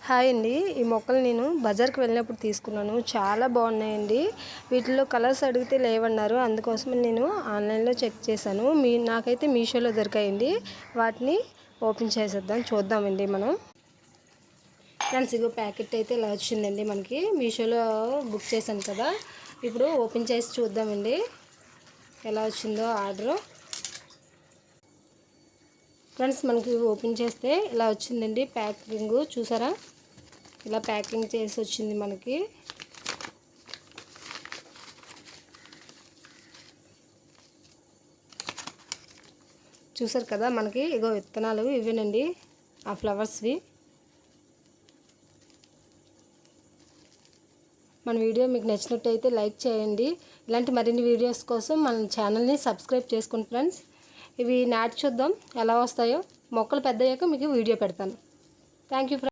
Hi అండి, ఈ మొక్కలు నేను బజార్కి వెళ్ళినప్పుడు తీసుకున్నాను. చాలా బాగున్నాయండి. వీటిలో కలర్స్ అడిగితే లేవన్నారు. అందుకోసం నేను ఆన్లైన్లో చెక్ చేశాను. నాకైతే మీషోలో దొరికాయండి. వాటిని ఓపెన్ చేసేద్దాం, చూద్దామండి మనం. ఫ్రెండ్స్, ఇగో ప్యాకెట్ అయితే ఇలా వచ్చిందండి. మనకి మీషోలో బుక్ చేశాను కదా, ఇప్పుడు ఓపెన్ చేసి చూద్దామండి ఎలా వచ్చిందో ఆర్డర్. ఫ్రెండ్స్, మనకి ఓపెన్ చేస్తే ఇలా వచ్చిందండి ప్యాకింగ్. చూసారా, ఇలా ప్యాకింగ్ చేసి వచ్చింది మనకి. చూసారు కదా, మనకి ఇగో విత్తనాలు ఇవేనండి, ఆ ఫ్లవర్స్వి. మన వీడియో మీకు నచ్చినట్టయితే లైక్ చేయండి. ఇలాంటి మరిన్ని వీడియోస్ కోసం మన ఛానల్ని సబ్స్క్రైబ్ చేసుకోండి ఫ్రెండ్స్. ఇవి నాటి చూద్దాం ఎలా వస్తాయో. మొక్కలు పెద్దయ్యాక మీకు వీడియో పెడతాను. Thank you friends.